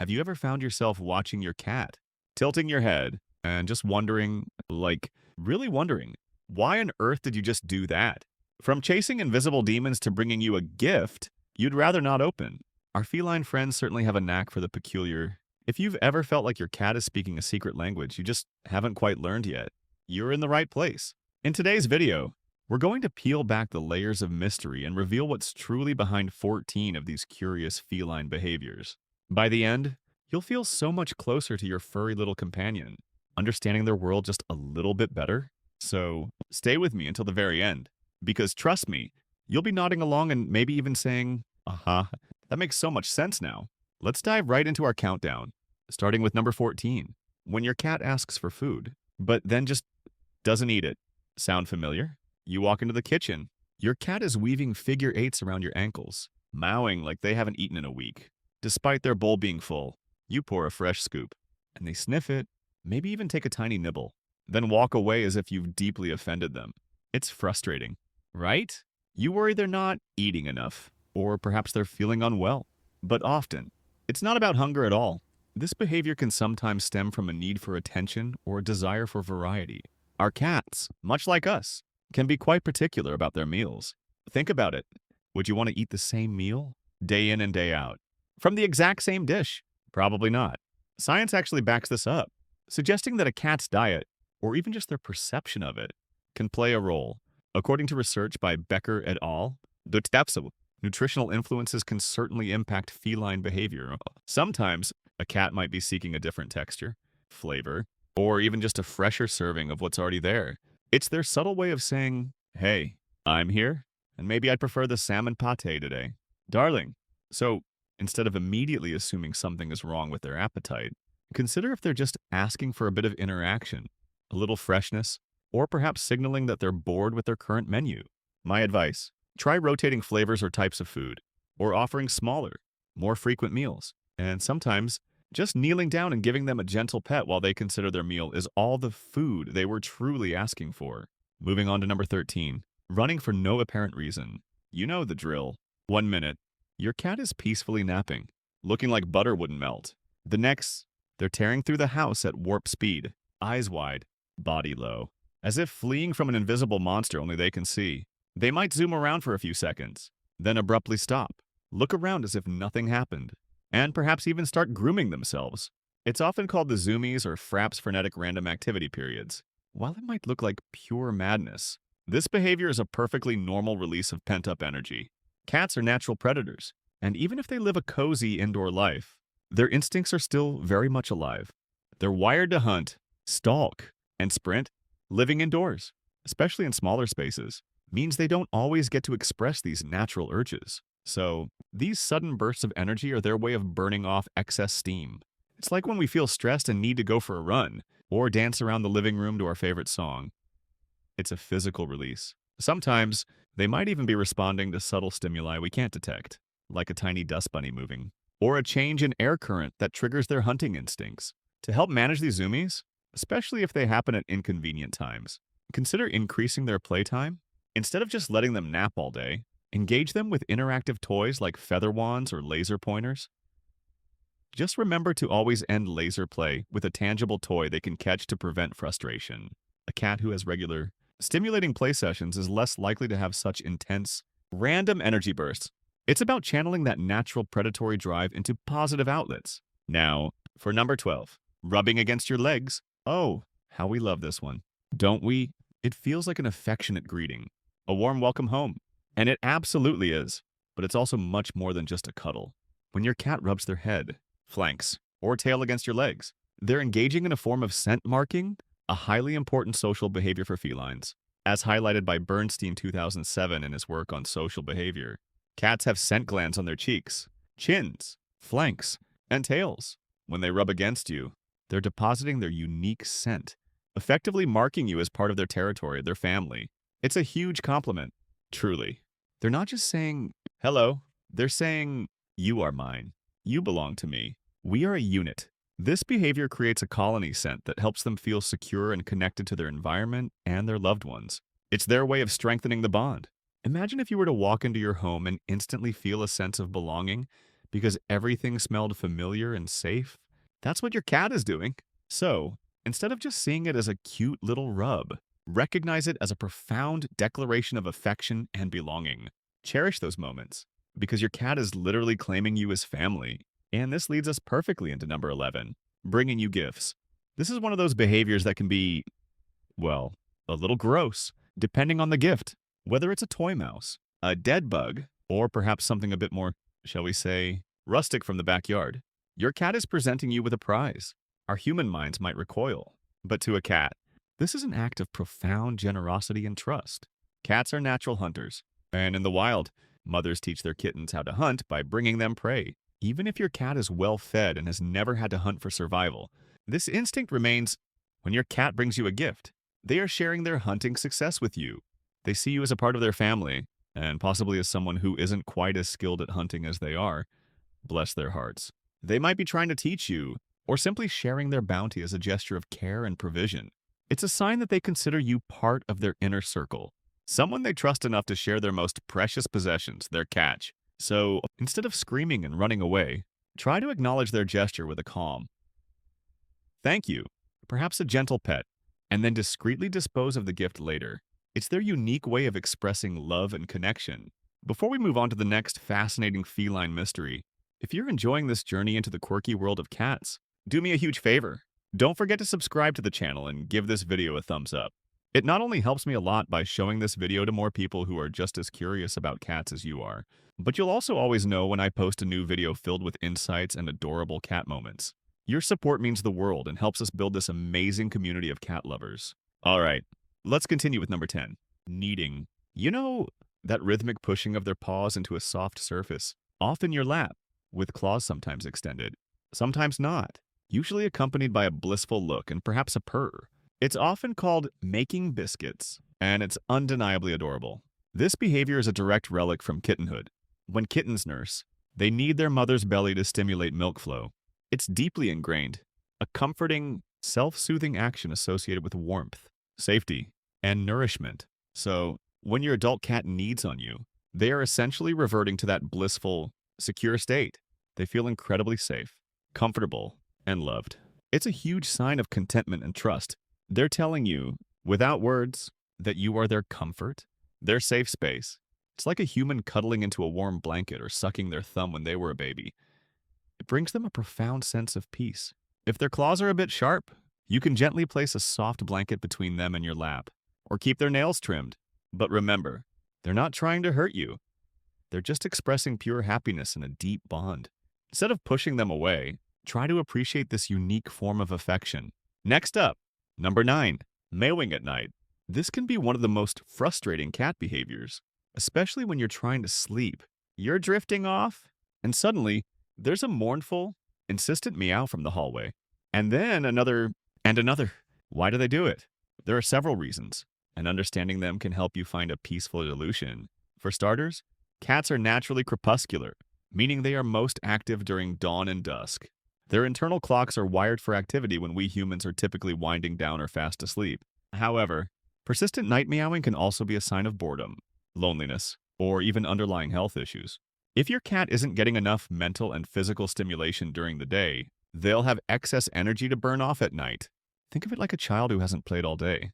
Have you ever found yourself watching your cat, tilting your head, and just wondering, really wondering, why on earth did you just do that? From chasing invisible demons to bringing you a gift you'd rather not open, our feline friends certainly have a knack for the peculiar. If you've ever felt like your cat is speaking a secret language you just haven't quite learned yet, you're in the right place. In today's video, we're going to peel back the layers of mystery and reveal what's truly behind 14 of these curious feline behaviors. By the end, you'll feel so much closer to your furry little companion, understanding their world just a little bit better. So stay with me until the very end, because trust me, you'll be nodding along and maybe even saying, aha, that makes so much sense now. Let's dive right into our countdown, starting with number 14. When your cat asks for food, but then just doesn't eat it. Sound familiar? You walk into the kitchen. Your cat is weaving figure eights around your ankles, mowing like they haven't eaten in a week. Despite their bowl being full, you pour a fresh scoop, and they sniff it, maybe even take a tiny nibble, then walk away as if you've deeply offended them. It's frustrating, right? You worry they're not eating enough, or perhaps they're feeling unwell. But often, it's not about hunger at all. This behavior can sometimes stem from a need for attention or a desire for variety. Our cats, much like us, can be quite particular about their meals. Think about it. Would you want to eat the same meal day in and day out? From the exact same dish? Probably not. Science actually backs this up, suggesting that a cat's diet, or even just their perception of it, can play a role. According to research by Becker et al., nutritional influences can certainly impact feline behavior. Sometimes, a cat might be seeking a different texture, flavor, or even just a fresher serving of what's already there. It's their subtle way of saying, hey, I'm here, and maybe I'd prefer the salmon pate today. Darling. So, instead of immediately assuming something is wrong with their appetite, consider if they're just asking for a bit of interaction, a little freshness, or perhaps signaling that they're bored with their current menu. My advice, try rotating flavors or types of food, or offering smaller, more frequent meals. And sometimes, just kneeling down and giving them a gentle pet while they consider their meal is all the food they were truly asking for. Moving on to number 13, running for no apparent reason. You know the drill. 1 minute, your cat is peacefully napping, looking like butter wouldn't melt. The next, they're tearing through the house at warp speed, eyes wide, body low, as if fleeing from an invisible monster only they can see. They might zoom around for a few seconds, then abruptly stop, look around as if nothing happened, and perhaps even start grooming themselves. It's often called the zoomies or fraps frenetic random activity periods. While it might look like pure madness, this behavior is a perfectly normal release of pent-up energy. Cats are natural predators, and even if they live a cozy indoor life, their instincts are still very much alive. They're wired to hunt, stalk, and sprint. Living indoors, especially in smaller spaces, means they don't always get to express these natural urges. So, these sudden bursts of energy are their way of burning off excess steam. It's like when we feel stressed and need to go for a run, or dance around the living room to our favorite song. It's a physical release. Sometimes, they might even be responding to subtle stimuli we can't detect, like a tiny dust bunny moving, or a change in air current that triggers their hunting instincts. To help manage these zoomies, especially if they happen at inconvenient times, consider increasing their playtime. Instead of just letting them nap all day, engage them with interactive toys like feather wands or laser pointers. Just remember to always end laser play with a tangible toy they can catch to prevent frustration. A cat who has regular, stimulating play sessions is less likely to have such intense, random energy bursts. It's about channeling that natural predatory drive into positive outlets. Now, for number 12, rubbing against your legs. Oh, how we love this one. Don't we? It feels like an affectionate greeting, a warm welcome home. And it absolutely is, but it's also much more than just a cuddle. When your cat rubs their head, flanks, or tail against your legs, they're engaging in a form of scent marking, a highly important social behavior for felines. As highlighted by Bernstein 2007 in his work on social behavior, cats have scent glands on their cheeks, chins, flanks, and tails. When they rub against you, they're depositing their unique scent, effectively marking you as part of their territory, their family. It's a huge compliment, truly. They're not just saying, hello, they're saying, you are mine. You belong to me. We are a unit. This behavior creates a colony scent that helps them feel secure and connected to their environment and their loved ones. It's their way of strengthening the bond. Imagine if you were to walk into your home and instantly feel a sense of belonging, because everything smelled familiar and safe? That's what your cat is doing. So, instead of just seeing it as a cute little rub, recognize it as a profound declaration of affection and belonging. Cherish those moments, because your cat is literally claiming you as family. And this leads us perfectly into number 11, bringing you gifts. This is one of those behaviors that can be, well, a little gross, depending on the gift. Whether it's a toy mouse, a dead bug, or perhaps something a bit more, shall we say, rustic from the backyard, your cat is presenting you with a prize. Our human minds might recoil, but to a cat, this is an act of profound generosity and trust. Cats are natural hunters, and in the wild, mothers teach their kittens how to hunt by bringing them prey. Even if your cat is well fed and has never had to hunt for survival, this instinct remains when your cat brings you a gift. They are sharing their hunting success with you. They see you as a part of their family, and possibly as someone who isn't quite as skilled at hunting as they are. Bless their hearts. They might be trying to teach you, or simply sharing their bounty as a gesture of care and provision. It's a sign that they consider you part of their inner circle, someone they trust enough to share their most precious possessions, their catch. So, instead of screaming and running away, try to acknowledge their gesture with a calm thank you, perhaps a gentle pet, and then discreetly dispose of the gift later. It's their unique way of expressing love and connection. Before we move on to the next fascinating feline mystery, if you're enjoying this journey into the quirky world of cats, do me a huge favor. Don't forget to subscribe to the channel and give this video a thumbs up. It not only helps me a lot by showing this video to more people who are just as curious about cats as you are, but you'll also always know when I post a new video filled with insights and adorable cat moments. Your support means the world and helps us build this amazing community of cat lovers. All right, let's continue with number 10, kneading. You know, that rhythmic pushing of their paws into a soft surface, often your lap, with claws sometimes extended, sometimes not, usually accompanied by a blissful look and perhaps a purr. It's often called making biscuits, and it's undeniably adorable. This behavior is a direct relic from kittenhood. When kittens nurse, they knead their mother's belly to stimulate milk flow. It's deeply ingrained, a comforting, self-soothing action associated with warmth, safety, and nourishment. So, when your adult cat kneads on you, they are essentially reverting to that blissful, secure state. They feel incredibly safe, comfortable, and loved. It's a huge sign of contentment and trust. They're telling you, without words, that you are their comfort, their safe space. It's like a human cuddling into a warm blanket or sucking their thumb when they were a baby. It brings them a profound sense of peace. If their claws are a bit sharp, you can gently place a soft blanket between them and your lap, or keep their nails trimmed. But remember, they're not trying to hurt you. They're just expressing pure happiness in a deep bond. Instead of pushing them away, try to appreciate this unique form of affection. Next up, number 9, meowing at night. This can be one of the most frustrating cat behaviors, especially when you're trying to sleep. You're drifting off, and suddenly, there's a mournful, insistent meow from the hallway. And then another, and another. Why do they do it? There are several reasons, and understanding them can help you find a peaceful solution. For starters, cats are naturally crepuscular, meaning they are most active during dawn and dusk. Their internal clocks are wired for activity when we humans are typically winding down or fast asleep. However, persistent night meowing can also be a sign of boredom, loneliness, or even underlying health issues. If your cat isn't getting enough mental and physical stimulation during the day, they'll have excess energy to burn off at night. Think of it like a child who hasn't played all day.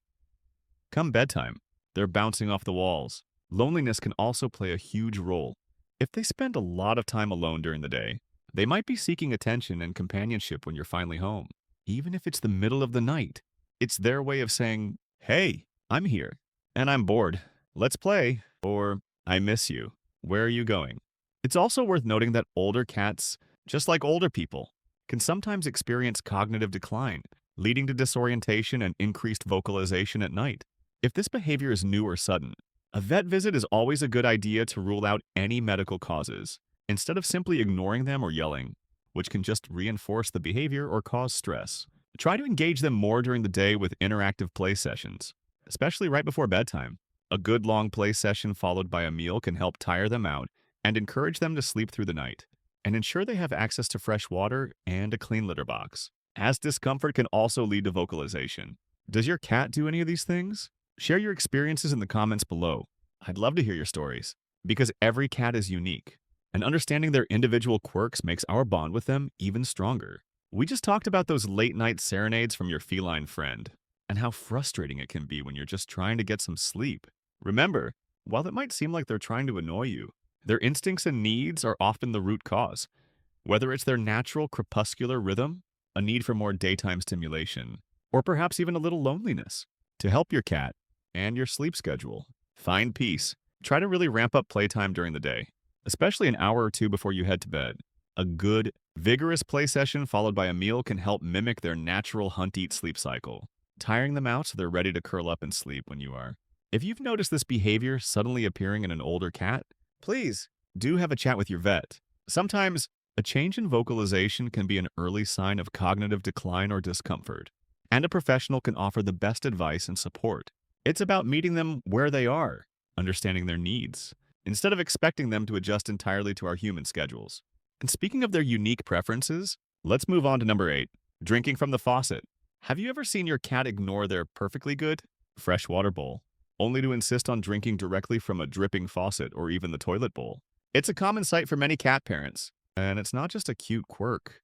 Come bedtime, they're bouncing off the walls. Loneliness can also play a huge role. If they spend a lot of time alone during the day, they might be seeking attention and companionship when you're finally home. Even if it's the middle of the night, it's their way of saying, "Hey, I'm here, and I'm bored. Let's play," or "I miss you. Where are you going?" It's also worth noting that older cats, just like older people, can sometimes experience cognitive decline, leading to disorientation and increased vocalization at night. If this behavior is new or sudden, a vet visit is always a good idea to rule out any medical causes, instead of simply ignoring them or yelling, which can just reinforce the behavior or cause stress. Try to engage them more during the day with interactive play sessions, especially right before bedtime. A good long play session followed by a meal can help tire them out and encourage them to sleep through the night, and ensure they have access to fresh water and a clean litter box, as discomfort can also lead to vocalization. Does your cat do any of these things? Share your experiences in the comments below. I'd love to hear your stories, because every cat is unique, and understanding their individual quirks makes our bond with them even stronger. We just talked about those late-night serenades from your feline friend, and how frustrating it can be when you're just trying to get some sleep. Remember, while it might seem like they're trying to annoy you, their instincts and needs are often the root cause. Whether it's their natural crepuscular rhythm, a need for more daytime stimulation, or perhaps even a little loneliness. To help your cat and your sleep schedule find peace, try to really ramp up playtime during the day, especially an hour or two before you head to bed. A good, vigorous play session followed by a meal can help mimic their natural hunt-eat-sleep cycle, tiring them out so they're ready to curl up and sleep when you are. If you've noticed this behavior suddenly appearing in an older cat, please do have a chat with your vet. Sometimes, a change in vocalization can be an early sign of cognitive decline or discomfort, and a professional can offer the best advice and support. It's about meeting them where they are, understanding their needs, instead of expecting them to adjust entirely to our human schedules. And speaking of their unique preferences, let's move on to number 8, drinking from the faucet. Have you ever seen your cat ignore their perfectly good freshwater bowl, only to insist on drinking directly from a dripping faucet or even the toilet bowl? It's a common sight for many cat parents, and it's not just a cute quirk.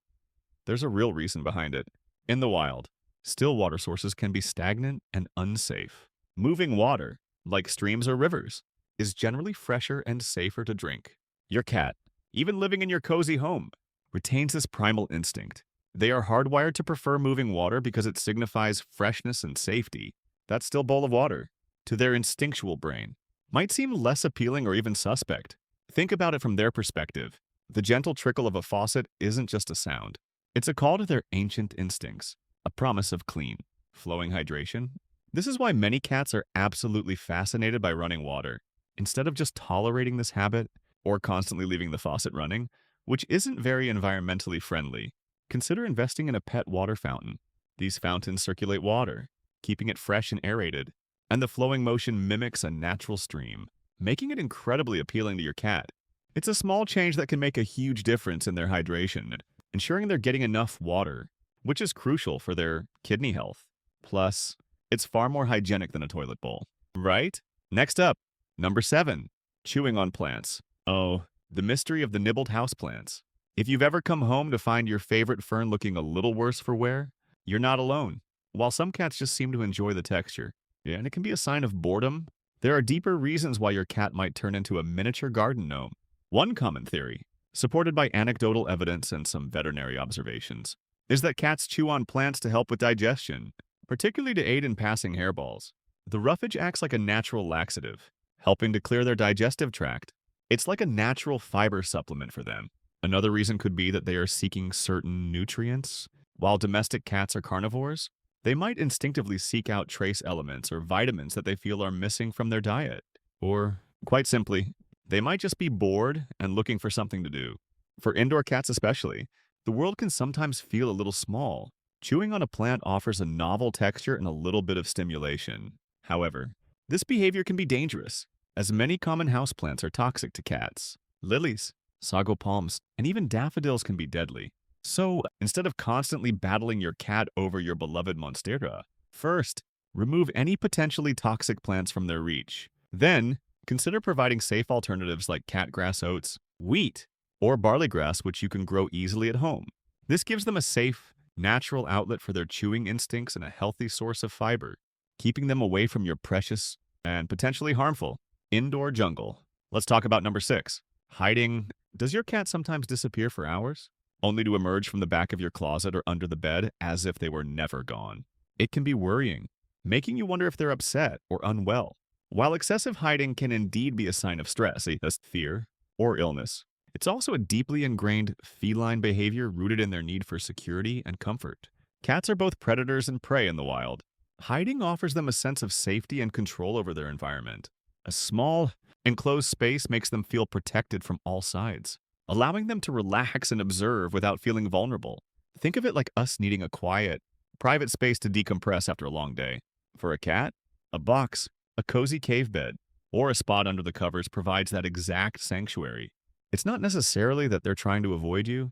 There's a real reason behind it. In the wild, still water sources can be stagnant and unsafe. Moving water, like streams or rivers, is generally fresher and safer to drink. Your cat, even living in your cozy home, retains this primal instinct. They are hardwired to prefer moving water because it signifies freshness and safety. That still bowl of water, to their instinctual brain, might seem less appealing or even suspect. Think about it from their perspective. The gentle trickle of a faucet isn't just a sound. It's a call to their ancient instincts, a promise of clean, flowing hydration. This is why many cats are absolutely fascinated by running water. Instead of just tolerating this habit or constantly leaving the faucet running, which isn't very environmentally friendly, consider investing in a pet water fountain. These fountains circulate water, keeping it fresh and aerated, and the flowing motion mimics a natural stream, making it incredibly appealing to your cat. It's a small change that can make a huge difference in their hydration, ensuring they're getting enough water, which is crucial for their kidney health. Plus, it's far more hygienic than a toilet bowl, right? Next up, number 7, chewing on plants. Oh, the mystery of the nibbled houseplants. If you've ever come home to find your favorite fern looking a little worse for wear, you're not alone. While some cats just seem to enjoy the texture, and it can be a sign of boredom, there are deeper reasons why your cat might turn into a miniature garden gnome. One common theory, supported by anecdotal evidence and some veterinary observations, is that cats chew on plants to help with digestion, particularly to aid in passing hairballs. The roughage acts like a natural laxative, helping to clear their digestive tract. It's like a natural fiber supplement for them. Another reason could be that they are seeking certain nutrients. While domestic cats are carnivores, they might instinctively seek out trace elements or vitamins that they feel are missing from their diet. Or, quite simply, they might just be bored and looking for something to do. For indoor cats especially, the world can sometimes feel a little small. Chewing on a plant offers a novel texture and a little bit of stimulation. However, this behavior can be dangerous, as many common houseplants are toxic to cats. Lilies, sago palms, and even daffodils can be deadly. So, instead of constantly battling your cat over your beloved monstera, first, remove any potentially toxic plants from their reach. Then, consider providing safe alternatives like catgrass oats, wheat, or barley grass, which you can grow easily at home. This gives them a safe, natural outlet for their chewing instincts and a healthy source of fiber, keeping them away from your precious and potentially harmful indoor jungle. Let's talk about number 6, hiding. Does your cat sometimes disappear for hours, only to emerge from the back of your closet or under the bed as if they were never gone? It can be worrying, making you wonder if they're upset or unwell. While excessive hiding can indeed be a sign of stress, as fear, or illness, it's also a deeply ingrained feline behavior rooted in their need for security and comfort. Cats are both predators and prey in the wild. Hiding offers them a sense of safety and control over their environment. A small, enclosed space makes them feel protected from all sides, allowing them to relax and observe without feeling vulnerable. Think of it like us needing a quiet, private space to decompress after a long day. For a cat, a box, a cozy cave bed, or a spot under the covers provides that exact sanctuary. It's not necessarily that they're trying to avoid you.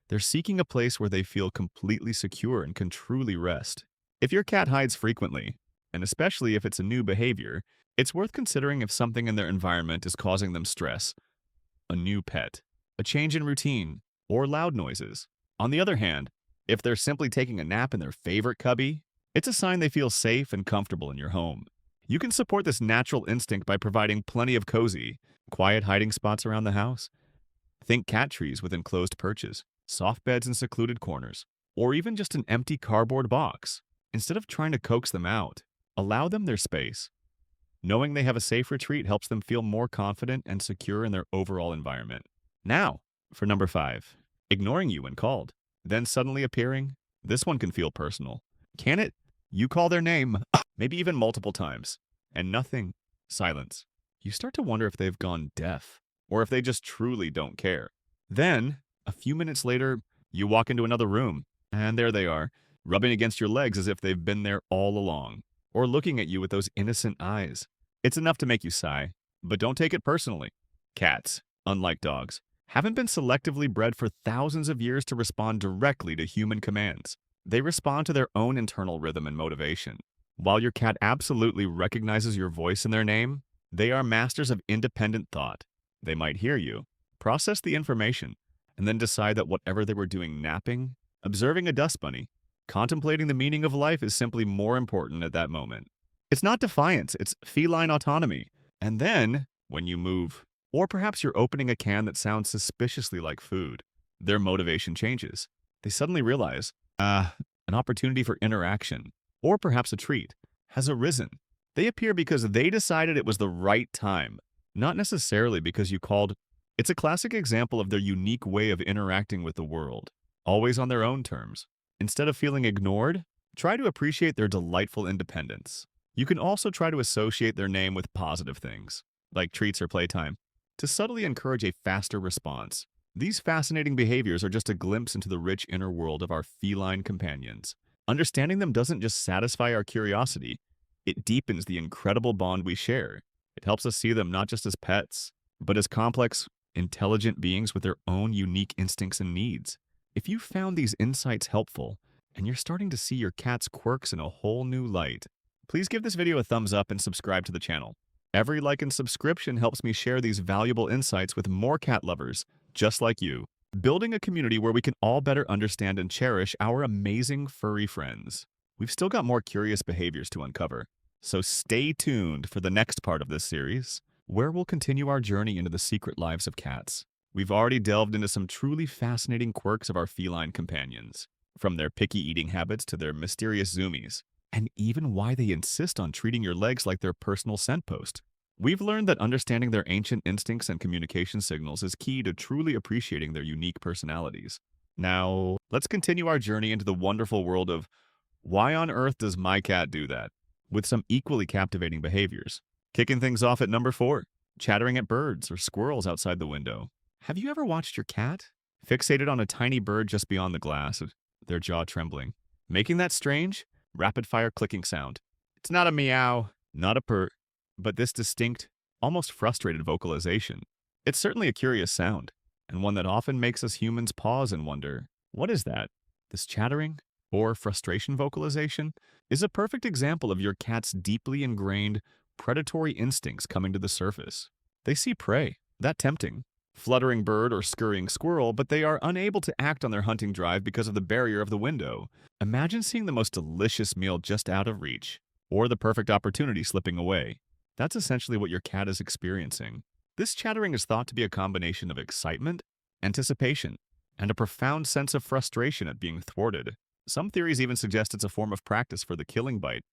They're seeking a place where they feel completely secure and can truly rest. If your cat hides frequently, and especially if it's a new behavior, it's worth considering if something in their environment is causing them stress, a new pet, a change in routine, or loud noises. On the other hand, if they're simply taking a nap in their favorite cubby, it's a sign they feel safe and comfortable in your home. You can support this natural instinct by providing plenty of cozy, quiet hiding spots around the house. Think cat trees with enclosed perches, soft beds in secluded corners, or even just an empty cardboard box. Instead of trying to coax them out, allow them their space. Knowing they have a safe retreat helps them feel more confident and secure in their overall environment. Now, for number 5, ignoring you when called, then suddenly appearing. This one can feel personal. Can it? You call their name, maybe even multiple times, and nothing. Silence. You start to wonder if they've gone deaf, or if they just truly don't care. Then, a few minutes later, you walk into another room, and there they are, rubbing against your legs as if they've been there all along, or looking at you with those innocent eyes. It's enough to make you sigh, but don't take it personally. Cats, unlike dogs, haven't been selectively bred for thousands of years to respond directly to human commands. They respond to their own internal rhythm and motivation. While your cat absolutely recognizes your voice and their name, they are masters of independent thought. They might hear you, process the information, and then decide that whatever they were doing napping, observing a dust bunny, contemplating the meaning of life is simply more important at that moment. It's not defiance, it's feline autonomy. And then, when you move, or perhaps you're opening a can that sounds suspiciously like food, their motivation changes. They suddenly realize, an opportunity for interaction, or perhaps a treat, has arisen. They appear because they decided it was the right time, not necessarily because you called. It's a classic example of their unique way of interacting with the world, always on their own terms. Instead of feeling ignored, try to appreciate their delightful independence. You can also try to associate their name with positive things, like treats or playtime, to subtly encourage a faster response. These fascinating behaviors are just a glimpse into the rich inner world of our feline companions. Understanding them doesn't just satisfy our curiosity, it deepens the incredible bond we share. It helps us see them not just as pets, but as complex, intelligent beings with their own unique instincts and needs. If you found these insights helpful, and you're starting to see your cat's quirks in a whole new light, please give this video a thumbs up and subscribe to the channel. Every like and subscription helps me share these valuable insights with more cat lovers just like you, building a community where we can all better understand and cherish our amazing furry friends. We've still got more curious behaviors to uncover, so stay tuned for the next part of this series, where we'll continue our journey into the secret lives of cats. We've already delved into some truly fascinating quirks of our feline companions, from their picky eating habits to their mysterious zoomies, and even why they insist on treating your legs like their personal scent post. We've learned that understanding their ancient instincts and communication signals is key to truly appreciating their unique personalities. Now, let's continue our journey into the wonderful world of why on earth does my cat do that, with some equally captivating behaviors. Kicking things off at number 4, chattering at birds or squirrels outside the window. Have you ever watched your cat fixated on a tiny bird just beyond the glass, their jaw trembling, making that strange, rapid-fire clicking sound? It's not a meow, not a purr, but this distinct, almost frustrated vocalization. It's certainly a curious sound, and one that often makes us humans pause and wonder, what is that? This chattering, or frustration vocalization, is a perfect example of your cat's deeply ingrained, predatory instincts coming to the surface. They see prey, that tempting, fluttering bird or scurrying squirrel, but they are unable to act on their hunting drive because of the barrier of the window. Imagine seeing the most delicious meal just out of reach, or the perfect opportunity slipping away. That's essentially what your cat is experiencing. This chattering is thought to be a combination of excitement, anticipation, and a profound sense of frustration at being thwarted. Some theories even suggest it's a form of practice for the killing bite,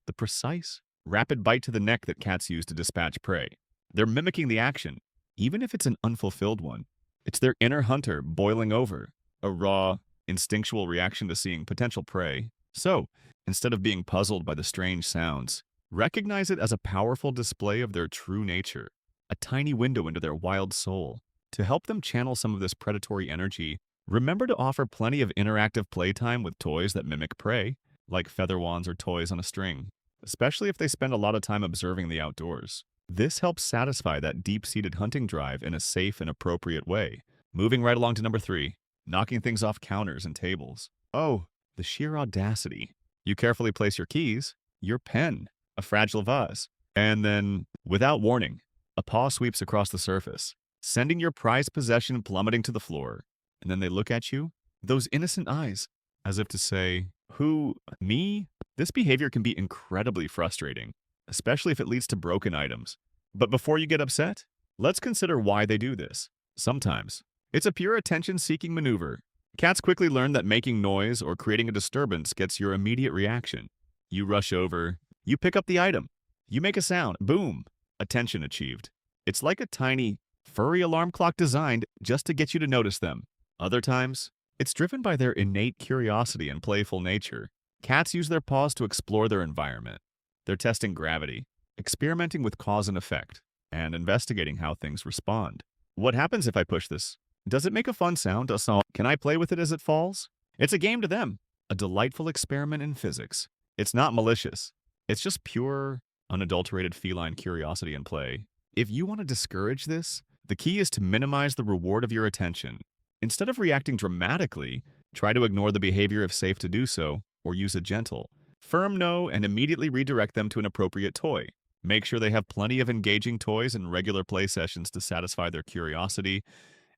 the precise, rapid bite to the neck that cats use to dispatch prey. They're mimicking the action, even if it's an unfulfilled one. It's their inner hunter boiling over, a raw, instinctual reaction to seeing potential prey. So, instead of being puzzled by the strange sounds, recognize it as a powerful display of their true nature, a tiny window into their wild soul. To help them channel some of this predatory energy, remember to offer plenty of interactive playtime with toys that mimic prey, like feather wands or toys on a string, especially if they spend a lot of time observing the outdoors. This helps satisfy that deep-seated hunting drive in a safe and appropriate way. Moving right along to number 3, knocking things off counters and tables. Oh, the sheer audacity. You carefully place your keys, your pen, a fragile vase, and then, without warning, a paw sweeps across the surface, sending your prized possession plummeting to the floor. And then they look at you, those innocent eyes, as if to say, "Who, me?" This behavior can be incredibly frustrating, especially if it leads to broken items. But before you get upset, let's consider why they do this. Sometimes, it's a pure attention-seeking maneuver. Cats quickly learn that making noise or creating a disturbance gets your immediate reaction. You rush over, you pick up the item, you make a sound, boom, attention achieved. It's like a tiny, furry alarm clock designed just to get you to notice them. Other times, it's driven by their innate curiosity and playful nature. Cats use their paws to explore their environment. They're testing gravity, experimenting with cause and effect, and investigating how things respond. What happens if I push this? Does it make a fun sound? Can I play with it as it falls? It's a game to them, a delightful experiment in physics. It's not malicious. It's just pure, unadulterated feline curiosity and play. If you want to discourage this, the key is to minimize the reward of your attention. Instead of reacting dramatically, try to ignore the behavior if safe to do so, or use a gentle, firm no and immediately redirect them to an appropriate toy. Make sure they have plenty of engaging toys and regular play sessions to satisfy their curiosity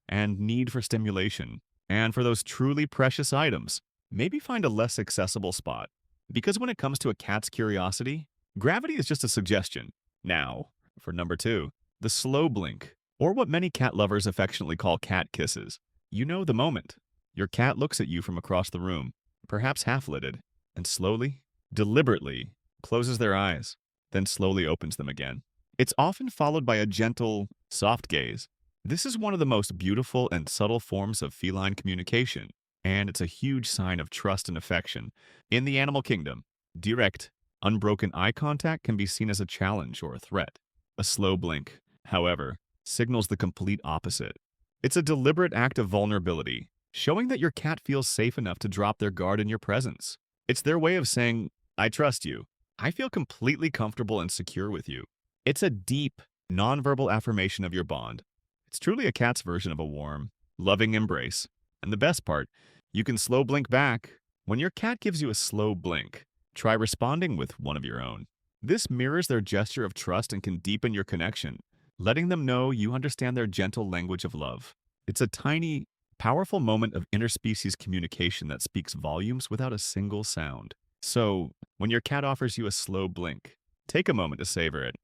and need for stimulation. And for those truly precious items, maybe find a less accessible spot. Because when it comes to a cat's curiosity, gravity is just a suggestion. Now, for number 2, the slow blink, or what many cat lovers affectionately call cat kisses. You know the moment. Your cat looks at you from across the room, perhaps half-lidded, and slowly, deliberately, closes their eyes, then slowly opens them again. It's often followed by a gentle, soft gaze. This is one of the most beautiful and subtle forms of feline communication, and it's a huge sign of trust and affection. In the animal kingdom, direct, unbroken eye contact can be seen as a challenge or a threat. A slow blink, however, signals the complete opposite. It's a deliberate act of vulnerability, showing that your cat feels safe enough to drop their guard in your presence. It's their way of saying, "I trust you. I feel completely comfortable and secure with you." It's a deep, nonverbal affirmation of your bond. It's truly a cat's version of a warm, loving embrace. And the best part, you can slow blink back. When your cat gives you a slow blink, try responding with one of your own. This mirrors their gesture of trust and can deepen your connection, letting them know you understand their gentle language of love. It's a tiny, powerful moment of interspecies communication that speaks volumes without a single sound. So, when your cat offers you a slow blink, take a moment to savor it.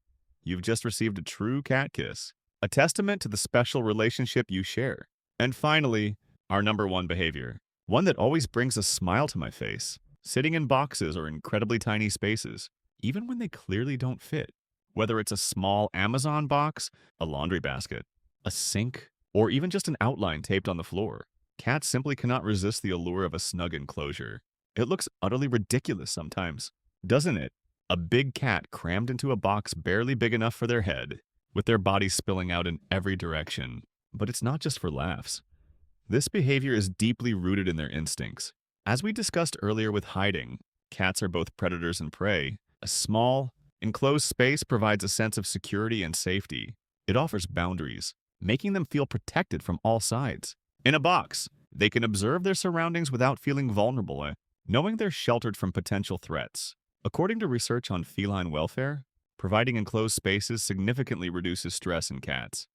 You've just received a true cat kiss, a testament to the special relationship you share. And finally, our number 1 behavior, one that always brings a smile to my face, sitting in boxes or incredibly tiny spaces, even when they clearly don't fit. Whether it's a small Amazon box, a laundry basket, a sink, or even just an outline taped on the floor, cats simply cannot resist the allure of a snug enclosure. It looks utterly ridiculous sometimes, doesn't it? A big cat crammed into a box barely big enough for their head, with their bodies spilling out in every direction. But it's not just for laughs. This behavior is deeply rooted in their instincts. As we discussed earlier with hiding, cats are both predators and prey. A small, enclosed space provides a sense of security and safety. It offers boundaries, making them feel protected from all sides. In a box, they can observe their surroundings without feeling vulnerable, knowing they're sheltered from potential threats. According to research on feline welfare, providing enclosed spaces significantly reduces stress in cats.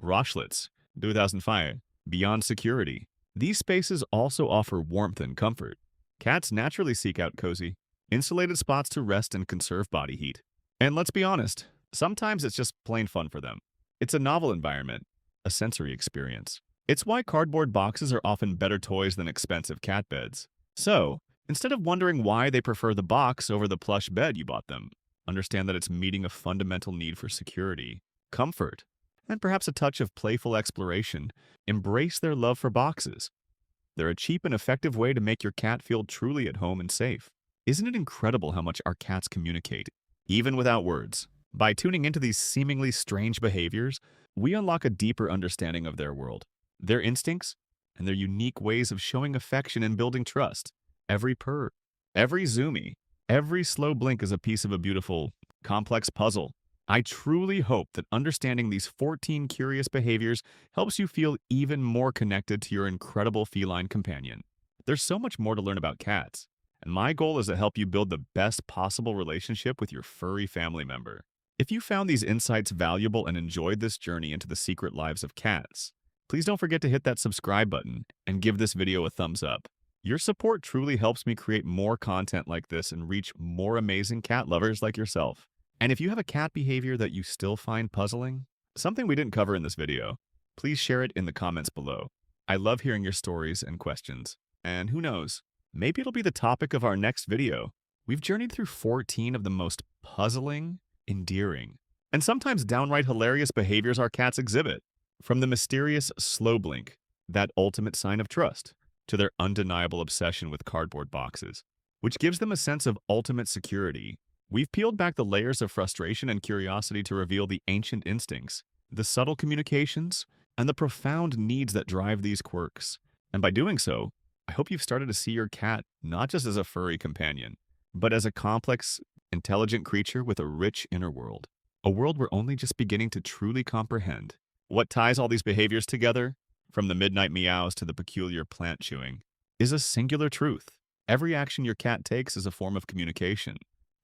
Rochlets, 2005, beyond security. These spaces also offer warmth and comfort. Cats naturally seek out cozy, insulated spots to rest and conserve body heat. And let's be honest, sometimes it's just plain fun for them. It's a novel environment, a sensory experience. It's why cardboard boxes are often better toys than expensive cat beds. So, instead of wondering why they prefer the box over the plush bed you bought them, understand that it's meeting a fundamental need for security, comfort, and perhaps a touch of playful exploration. Embrace their love for boxes. They're a cheap and effective way to make your cat feel truly at home and safe. Isn't it incredible how much our cats communicate, even without words? By tuning into these seemingly strange behaviors, we unlock a deeper understanding of their world, their instincts, and their unique ways of showing affection and building trust. Every purr, every zoomie, every slow blink is a piece of a beautiful, complex puzzle. I truly hope that understanding these 14 curious behaviors helps you feel even more connected to your incredible feline companion. There's so much more to learn about cats, and my goal is to help you build the best possible relationship with your furry family member. If you found these insights valuable and enjoyed this journey into the secret lives of cats, please don't forget to hit that subscribe button and give this video a thumbs up. Your support truly helps me create more content like this and reach more amazing cat lovers like yourself. And if you have a cat behavior that you still find puzzling, something we didn't cover in this video, please share it in the comments below. I love hearing your stories and questions. And who knows, maybe it'll be the topic of our next video. We've journeyed through 14 of the most puzzling, endearing, and sometimes downright hilarious behaviors our cats exhibit. From the mysterious slow blink, that ultimate sign of trust, to their undeniable obsession with cardboard boxes, which gives them a sense of ultimate security. We've peeled back the layers of frustration and curiosity to reveal the ancient instincts, the subtle communications, and the profound needs that drive these quirks. And by doing so, I hope you've started to see your cat not just as a furry companion, but as a complex, intelligent creature with a rich inner world. A world we're only just beginning to truly comprehend. What ties all these behaviors together, from the midnight meows to the peculiar plant chewing, is a singular truth. Every action your cat takes is a form of communication.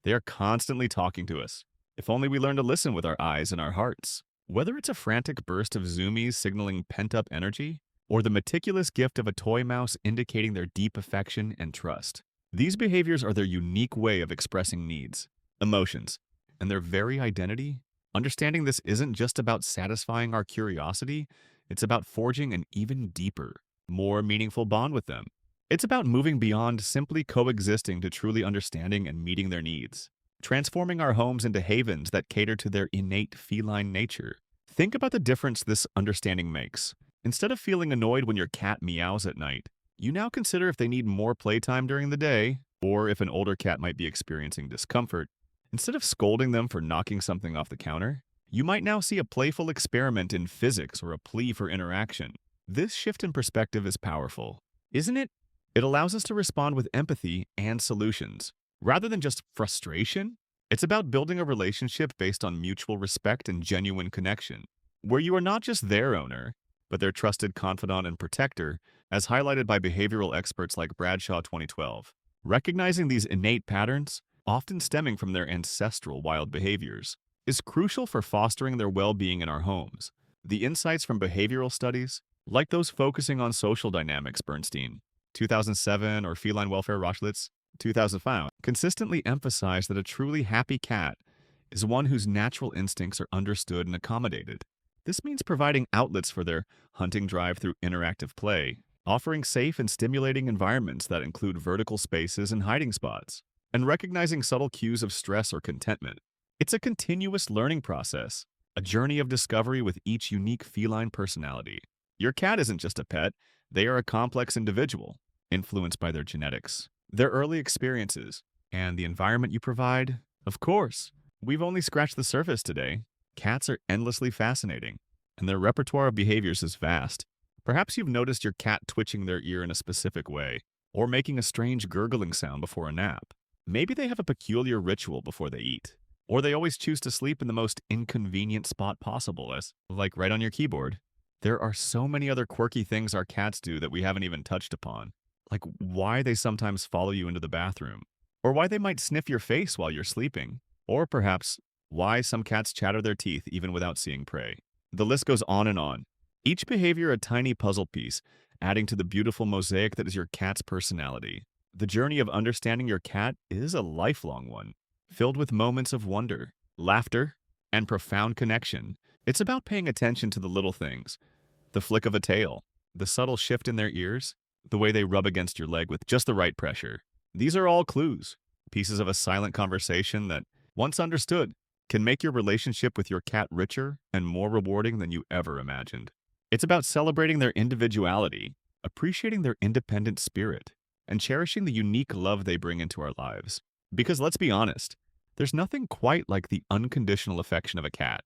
They are constantly talking to us. If only we learn to listen with our eyes and our hearts. Whether it's a frantic burst of zoomies signaling pent-up energy, or the meticulous gift of a toy mouse indicating their deep affection and trust, these behaviors are their unique way of expressing needs, emotions, and their very identity. Understanding this isn't just about satisfying our curiosity, it's about forging an even deeper, more meaningful bond with them. It's about moving beyond simply coexisting to truly understanding and meeting their needs, transforming our homes into havens that cater to their innate feline nature. Think about the difference this understanding makes. Instead of feeling annoyed when your cat meows at night, you now consider if they need more playtime during the day, or if an older cat might be experiencing discomfort. Instead of scolding them for knocking something off the counter, you might now see a playful experiment in physics or a plea for interaction. This shift in perspective is powerful, isn't it? It allows us to respond with empathy and solutions. Rather than just frustration, it's about building a relationship based on mutual respect and genuine connection, where you are not just their owner, but their trusted confidant and protector, as highlighted by behavioral experts like Bradshaw 2012. Recognizing these innate patterns, often stemming from their ancestral wild behaviors, is crucial for fostering their well-being in our homes. The insights from behavioral studies, like those focusing on social dynamics, Bernstein, 2007, or feline welfare, Rochlitz, 2005, consistently emphasize that a truly happy cat is one whose natural instincts are understood and accommodated. This means providing outlets for their hunting drive through interactive play, offering safe and stimulating environments that include vertical spaces and hiding spots, and recognizing subtle cues of stress or contentment. It's a continuous learning process, a journey of discovery with each unique feline personality. Your cat isn't just a pet, they are a complex individual, influenced by their genetics, their early experiences, and the environment you provide. Of course, we've only scratched the surface today. Cats are endlessly fascinating, and their repertoire of behaviors is vast. Perhaps you've noticed your cat twitching their ear in a specific way, or making a strange gurgling sound before a nap. Maybe they have a peculiar ritual before they eat, or they always choose to sleep in the most inconvenient spot possible, as like right on your keyboard. There are so many other quirky things our cats do that we haven't even touched upon, like why they sometimes follow you into the bathroom, or why they might sniff your face while you're sleeping, or perhaps why some cats chatter their teeth even without seeing prey. The list goes on and on. Each behavior a tiny puzzle piece, adding to the beautiful mosaic that is your cat's personality. The journey of understanding your cat is a lifelong one, filled with moments of wonder, laughter, and profound connection. It's about paying attention to the little things, the flick of a tail, the subtle shift in their ears, the way they rub against your leg with just the right pressure. These are all clues, pieces of a silent conversation that, once understood, can make your relationship with your cat richer and more rewarding than you ever imagined. It's about celebrating their individuality, appreciating their independent spirit, and cherishing the unique love they bring into our lives. Because let's be honest, there's nothing quite like the unconditional affection of a cat,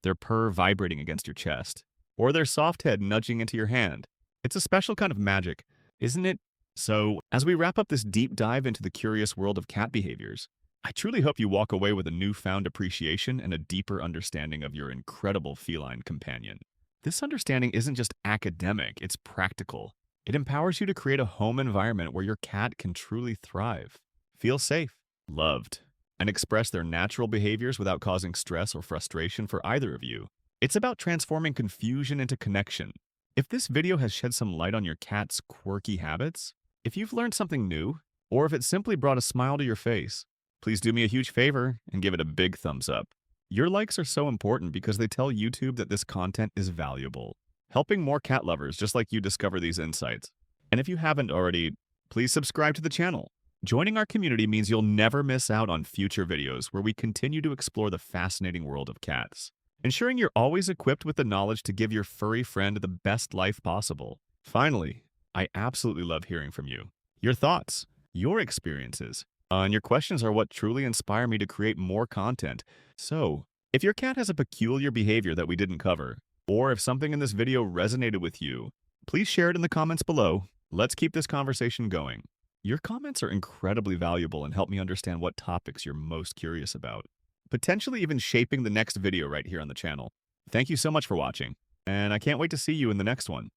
their purr vibrating against your chest, or their soft head nudging into your hand. It's a special kind of magic, isn't it? So, as we wrap up this deep dive into the curious world of cat behaviors, I truly hope you walk away with a newfound appreciation and a deeper understanding of your incredible feline companion. This understanding isn't just academic, it's practical. It empowers you to create a home environment where your cat can truly thrive, feel safe, loved, and express their natural behaviors without causing stress or frustration for either of you. It's about transforming confusion into connection. If this video has shed some light on your cat's quirky habits, if you've learned something new, or if it simply brought a smile to your face, please do me a huge favor and give it a big thumbs up. Your likes are so important because they tell YouTube that this content is valuable, helping more cat lovers just like you discover these insights. And if you haven't already, please subscribe to the channel. Joining our community means you'll never miss out on future videos where we continue to explore the fascinating world of cats, ensuring you're always equipped with the knowledge to give your furry friend the best life possible. Finally, I absolutely love hearing from you. Your thoughts, your experiences, and your questions are what truly inspire me to create more content. So, if your cat has a peculiar behavior that we didn't cover, or if something in this video resonated with you, please share it in the comments below. Let's keep this conversation going. Your comments are incredibly valuable and help me understand what topics you're most curious about, potentially even shaping the next video right here on the channel. Thank you so much for watching, and I can't wait to see you in the next one.